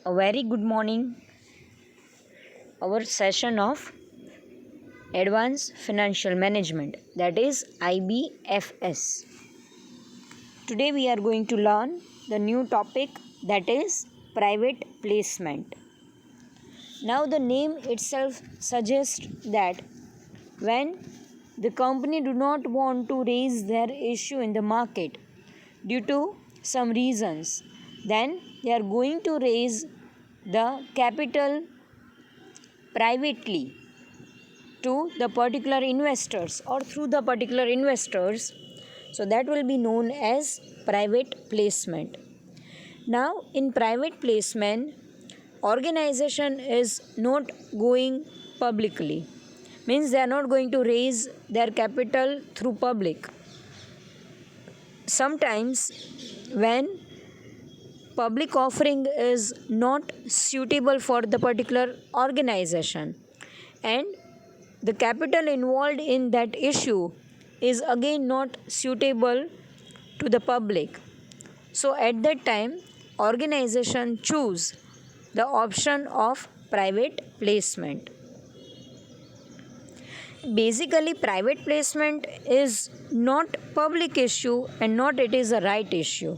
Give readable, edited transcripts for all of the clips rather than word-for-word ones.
A very good morning. Our session of Advanced Financial Management, that is IBFS. Today we are going to learn the new topic, that is private placement. Now the name itself suggests that when the company do not want to raise their issue in the market due to some reasons, then they are going to raise the capital privately to the particular investors or through the particular investors. So that will be known as private placement. Now in private placement, organization is not going publicly, means they are not going to raise their capital through public. Sometimes when public offering is not suitable for the particular organization and the capital involved in that issue is again not suitable to the public, so at that time organization choose the option of private placement. Basically private placement is not public issue and not it is a right issue,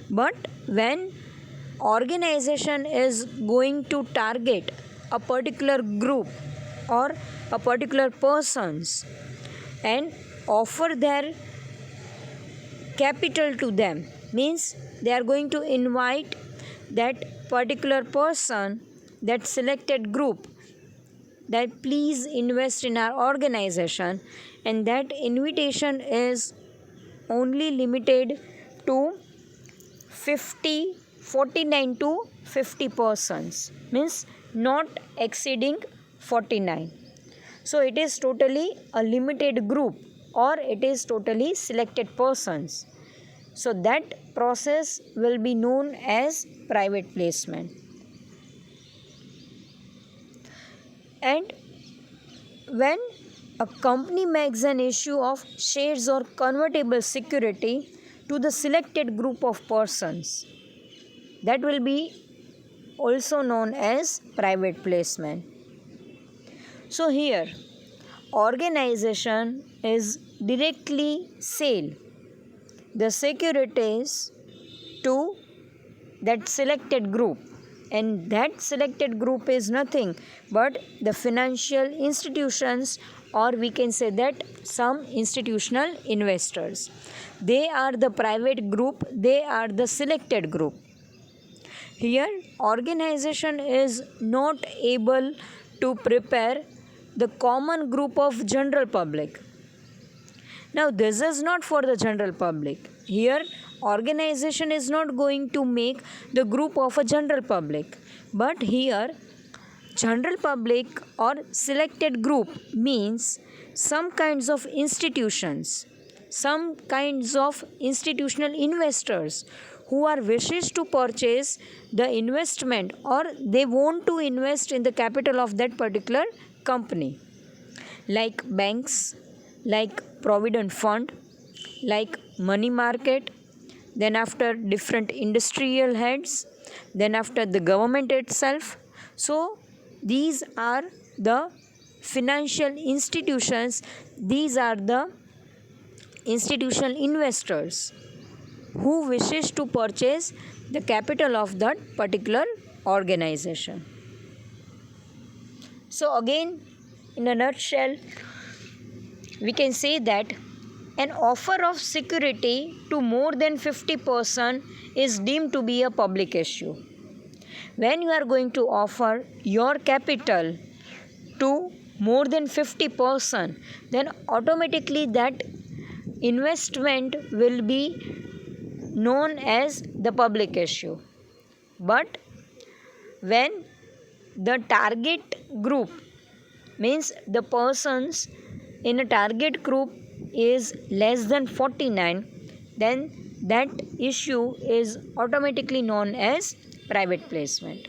but when organization is going to target a particular group or a particular persons and offer their capital to them, means they are going to invite that particular person, that selected group, that please invest in our organization, and that invitation is only limited to 49 to 50 persons, means not exceeding 49. So it is totally a limited group or it is totally selected persons. So that process will be known as private placement. And when a company makes an issue of shares or convertible security to the selected group of persons, that will be also known as private placement. So here organization is directly sell the securities to that selected group, and that selected group is nothing but the financial institutions, or we can say that some institutional investors. They are the private group, they are the selected group. Here organization is not able to prepare the common group of general public. Now this is not for the general public. Here organization is not going to make the group of a general public, but here general public or selected group means some kinds of institutions, some kinds of institutional investors who are wishes to purchase the investment or they want to invest in the capital of that particular company, like banks, like provident fund, like money market, then after different industrial heads, then after the government itself. So these are the financial institutions, these are the institutional investors who wishes to purchase the capital of that particular organization. So again, in a nutshell, we can say that an offer of security to more than 50% is deemed to be a public issue. When you are going to offer your capital to more than 50%, then automatically that investment will be known as the public issue. But when the target group, means the persons in a target group is less than 49, then that issue is automatically known as private placement.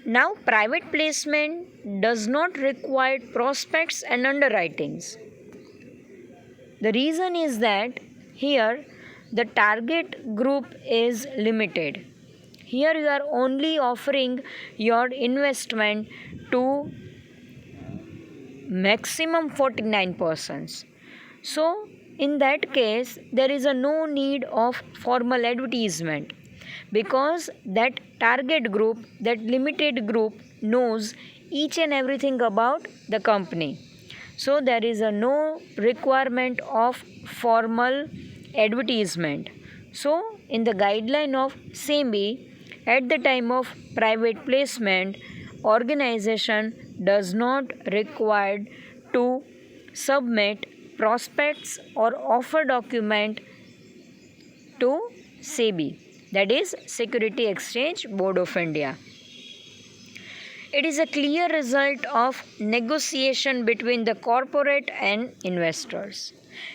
Now private placement does not require prospects and underwritings. The reason is that here the target group is limited. Here you are only offering your investment to maximum 49%. So, in that case, there is a no need of formal advertisement because that target group, that limited group knows each and everything about the company. So, there is a no requirement of formal advertisement. So, in the guideline of SEBI, at the time of private placement, organization does not required to submit prospects or offer document to SEBI, that is Security Exchange Board of India. It is a clear result of negotiation between the corporate and investors.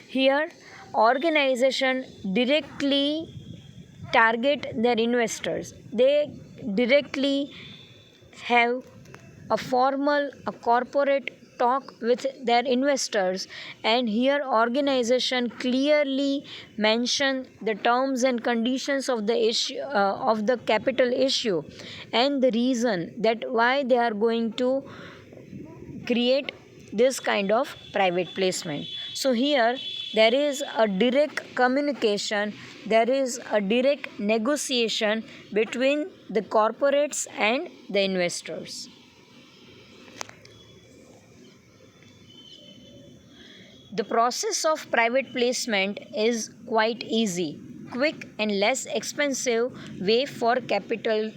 Here, organization directly target their investors. They directly have a corporate talk with their investors, and here organization clearly mention the terms and conditions of the issue of the capital issue and the reason that why they are going to create this kind of private placement. So here there is a direct communication, there is a direct negotiation between the corporates and the investors. The process of private placement is quite easy, quick and less expensive way for capital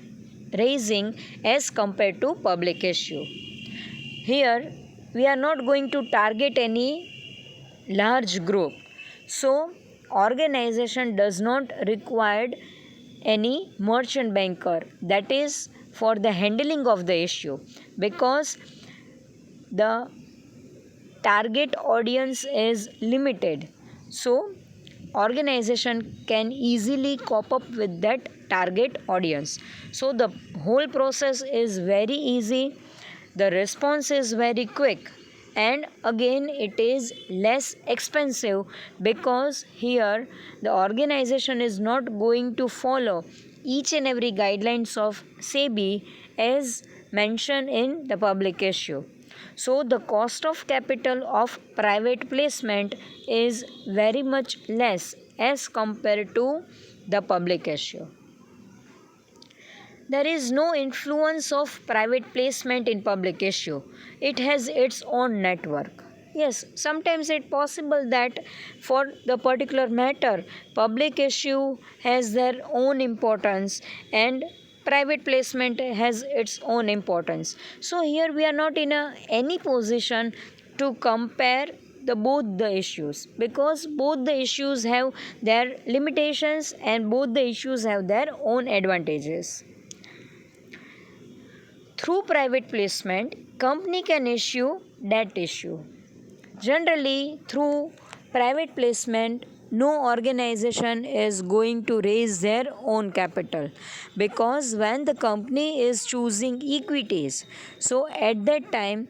raising as compared to public issue. Here we are not going to target any large group. So organization does not require any merchant banker, that is for the handling of the issue, because the target audience is limited. So organization can easily cope up with that target audience. So the whole process is very easy, the response is very quick, and again it is less expensive because here the organization is not going to follow each and every guidelines of SEBI as mentioned in the public issue. So the cost of capital of private placement is very much less as compared to the public issue. There is no influence of private placement in public issue. It has its own network. Yes, sometimes it's possible that for the particular matter, public issue has their own importance and private placement has its own importance. So here we are not in any position to compare both the issues, because both the issues have their limitations and both the issues have their own advantages. Through private placement, company can issue debt issue. Generally, through private placement, no organization is going to raise their own capital, because when the company is choosing equities, so at that time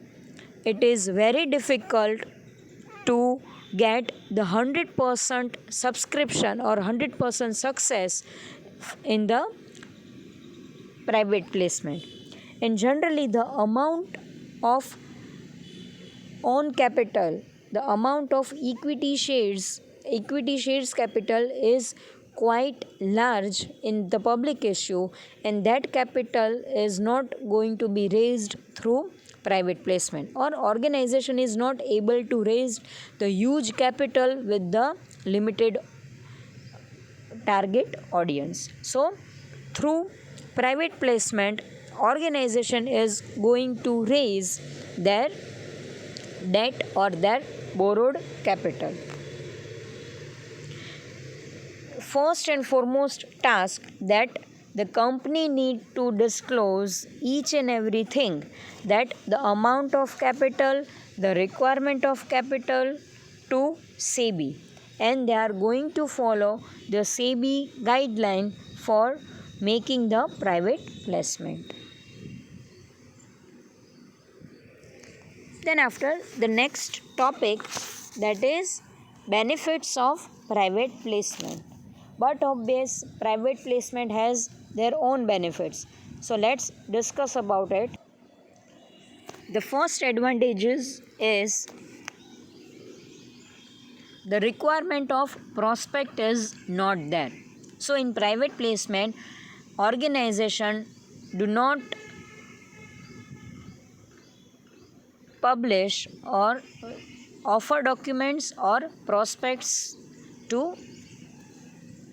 it is very difficult to get the 100% subscription or 100% success in the private placement. And generally the amount of own capital, the amount of equity shares capital is quite large in the public issue, and that capital is not going to be raised through private placement, or organization is not able to raise the huge capital with the limited target audience. So through private placement, organization is going to raise their debt or their borrowed capital. First and foremost task that the company need to disclose each and everything, that the amount of capital, the requirement of capital to SEBI, and they are going to follow the SEBI guideline for making the private placement. Then after the next topic, that is benefits of private placement. but obvious private placement has their own benefits. So let's discuss about it. The first advantages is the requirement of prospect is not there. So in private placement, organization do not publish or offer documents or prospects to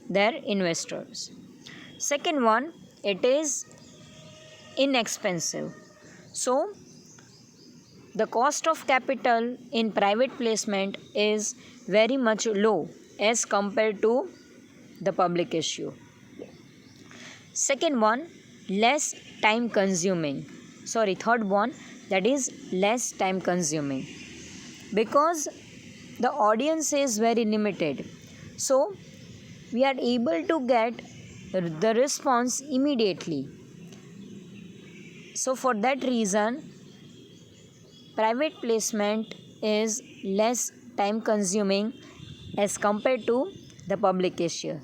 their investors. Second one, it is inexpensive. So the cost of capital in private placement is very much low as compared to the public issue. Second one, less time consuming. Third one, that is less time consuming, because the audience is very limited. So we are able to get the response immediately. So for that reason, private placement is less time consuming as compared to the public issue,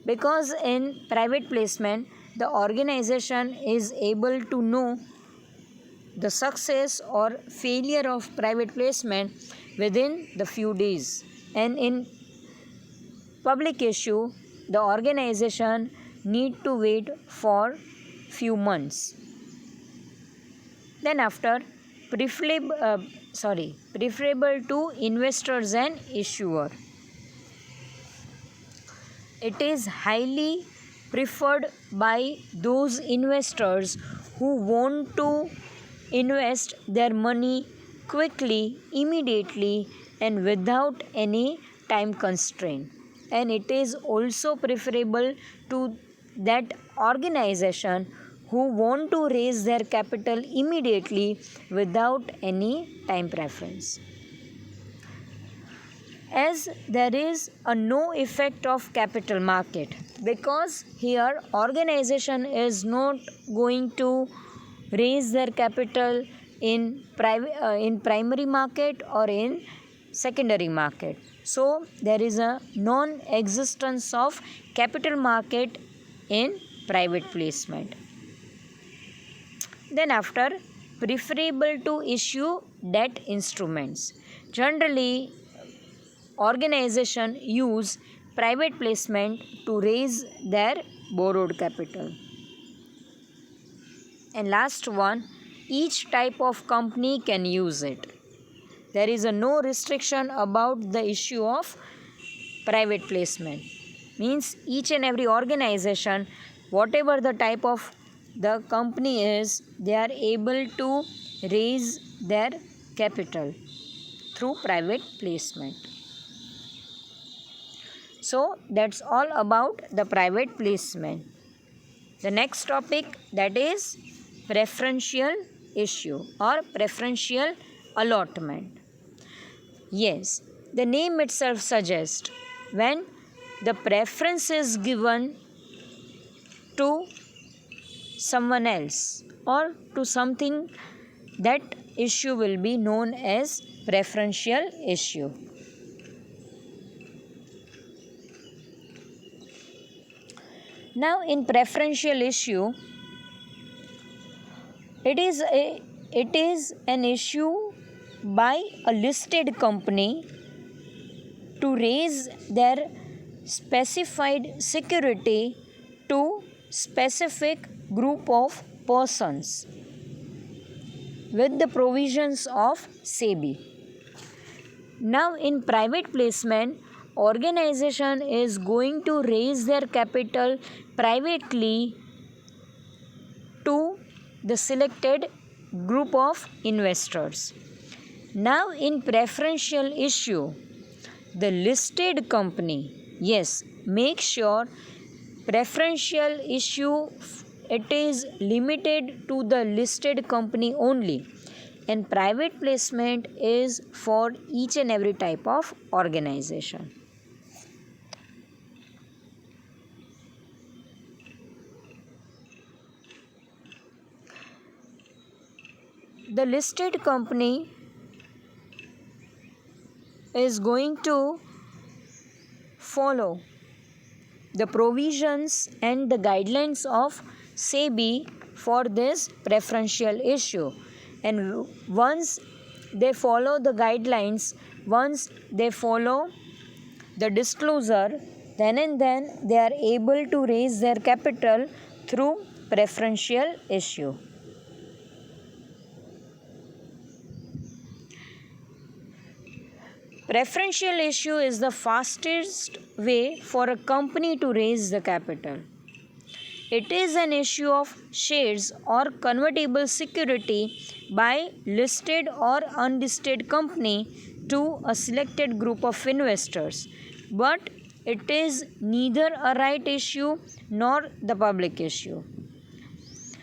because in private placement the organization is able to know the success or failure of private placement within the few days, and in public issue the organization need to wait for few months. Then after, preferable to investors and issuer. It is highly preferred by those investors who want to invest their money quickly, immediately, and without any time constraint. And it is also preferable to that organization who want to raise their capital immediately without any time preference. As there is a no effect of capital market, because here organization is not going to raise their capital in primary market or in secondary market. So there is a non-existence of capital market in private placement. Then after, preferable to issue debt instruments. Generally, organization use private placement to raise their borrowed capital. And last one, each type of company can use it. There is a no restriction about the issue of private placement. Means each and every organization, whatever the type of the company is, they are able to raise their capital through private placement. So that's all about the private placement. The next topic, that is preferential issue or preferential allotment. Yes, the name itself suggests when the preference is given to someone else or to something, that issue will be known as preferential issue. Now in preferential issue, it is an issue by a listed company to raise their specified security to specific group of persons with the provisions of SEBI. Now in private placement, organization is going to raise their capital privately to the selected group of investors. Now in preferential issue, the listed company, yes, make sure preferential issue, it is limited to the listed company only, and private placement is for each and every type of organization. The listed company is going to follow the provisions and the guidelines of SEBI for this preferential issue. And once they follow the guidelines, once they follow the disclosure, then and then they are able to raise their capital through preferential issue. Preferential issue is the fastest way for a company to raise the capital. It is an issue of shares or convertible security by listed or unlisted company to a selected group of investors, but it is neither a right issue nor the public issue.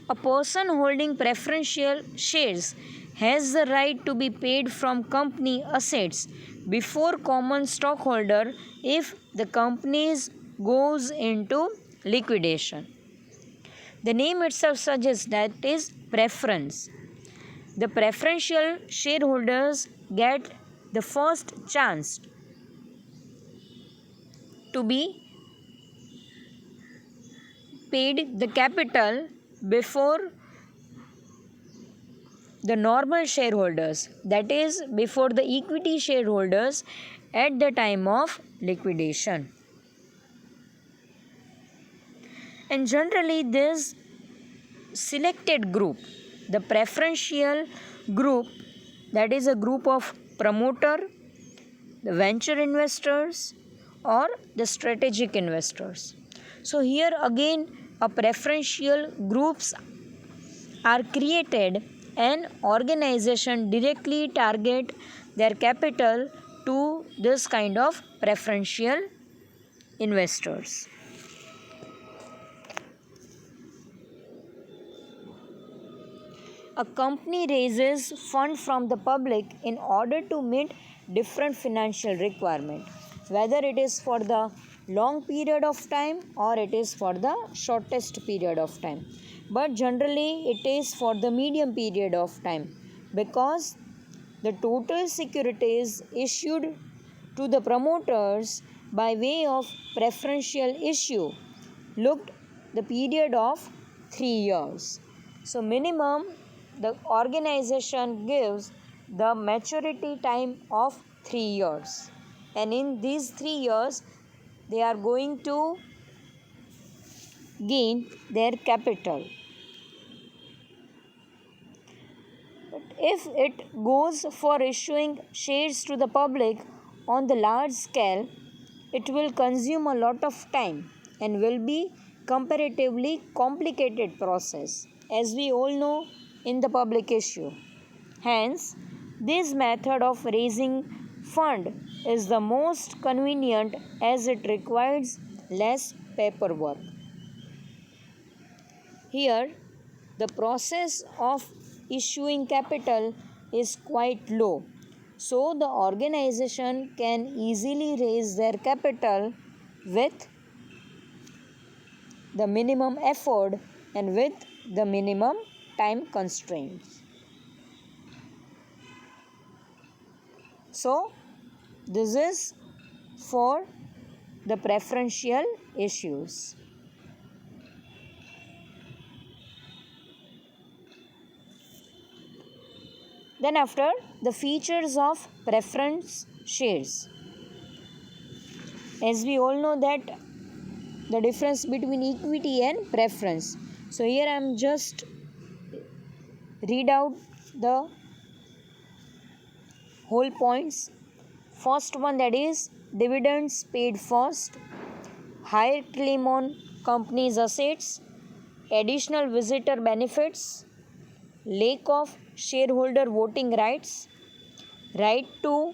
A person holding preferential shares has the right to be paid from company assets before common stockholder if the company goes into liquidation. The name itself suggests that it is preference. The preferential shareholders get the first chance to be paid the capital before the normal shareholders, that is, before the equity shareholders at the time of liquidation. And generally, this selected group, the preferential group, that is a group of promoter, the venture investors, or the strategic investors. So here again, a preferential groups are created and organization directly target their capital to this kind of preferential investors. A company raises funds from the public in order to meet different financial requirements, whether it is for the long period of time or it is for the shortest period of time. But generally it is for the medium period of time, because the total securities issued to the promoters by way of preferential issue looked the period of 3 years. So minimum the organization gives the maturity time of 3 years, and in these 3 years they are going to gain their capital. But if it goes for issuing shares to the public on the large scale, it will consume a lot of time and will be comparatively complicated process, as we all know in the public issue. Hence, this method of raising fund is the most convenient as it requires less paperwork. Here, the process of issuing capital is quite low, so the organization can easily raise their capital with the minimum effort and with the minimum time constraints. So, this is for the preferential issues. Then after, the features of preference shares. As we all know that the difference between equity and preference. So here I am just read out the whole points. First one, that is dividends paid first, higher claim on company's assets, additional visitor benefits, lack of shareholder voting rights, right to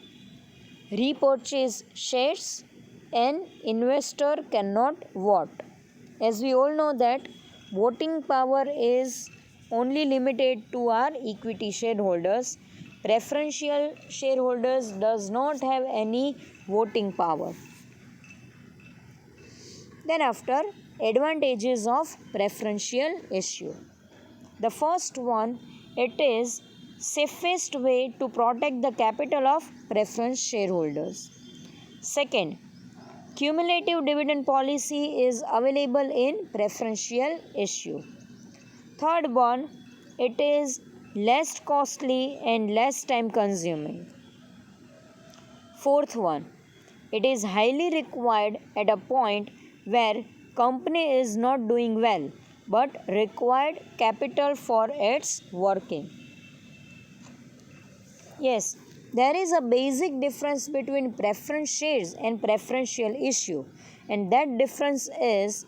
repurchase shares, and investor cannot vote. As we all know that voting power is only limited to our equity shareholders. Preferential shareholders does not have any voting power. Then after, advantages of preferential issue. The first one, it is safest way to protect the capital of preference shareholders. Second, Cumulative dividend policy is available in preferential issue. Third one, it is less costly and less time consuming. Fourth one, it is highly required at a point where company is not doing well but required capital for its working. Yes, there is a basic difference between preference shares and preferential issue, and that difference is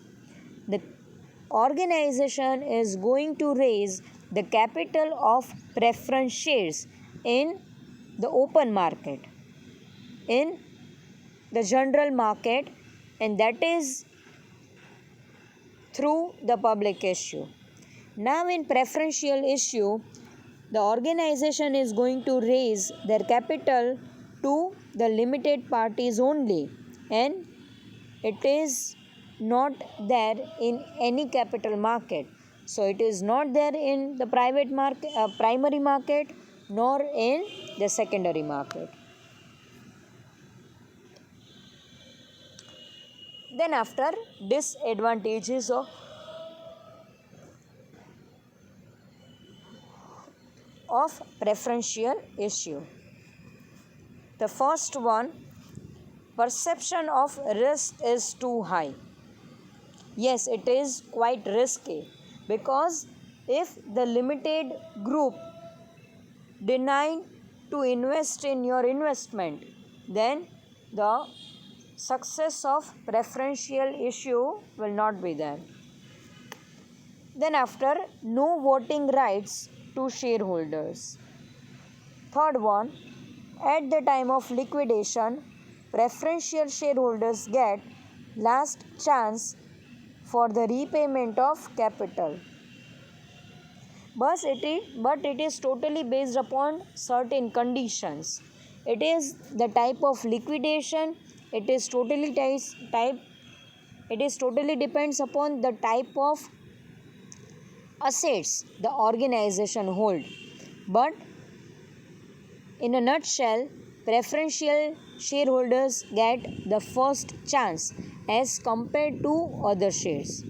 the organization is going to raise the capital of preference shares in the open market, in the general market, and that is through the public issue. Now, in preferential issue, the organization is going to raise their capital to the limited parties only, and it is not there in any capital market. So it is not there in the private market, primary market, nor in the secondary market. Then after, disadvantages of preferential issue. The first one, perception of risk is too high. Yes, it is quite risky, because if the limited group deny to invest in your investment, then the success of preferential issue will not be there. Then after, no voting rights to shareholders. Third one, at the time of liquidation, preferential shareholders get last chance for the repayment of capital. But it is totally based upon certain conditions. It is the type of liquidation. It is totally depends upon the type of assets the organization hold. But in a nutshell, preferential shareholders get the first chance as compared to other shares.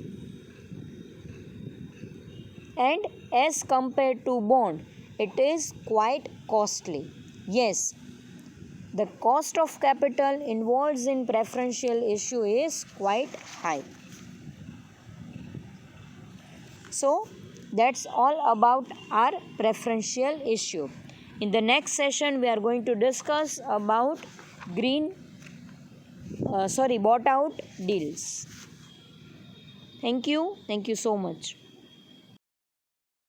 And as compared to bond, it is quite costly. Yes, the cost of capital involved in preferential issue is quite high. So that's all about our preferential issue. In the next session, we are going to discuss about bought out deals. Thank you so much.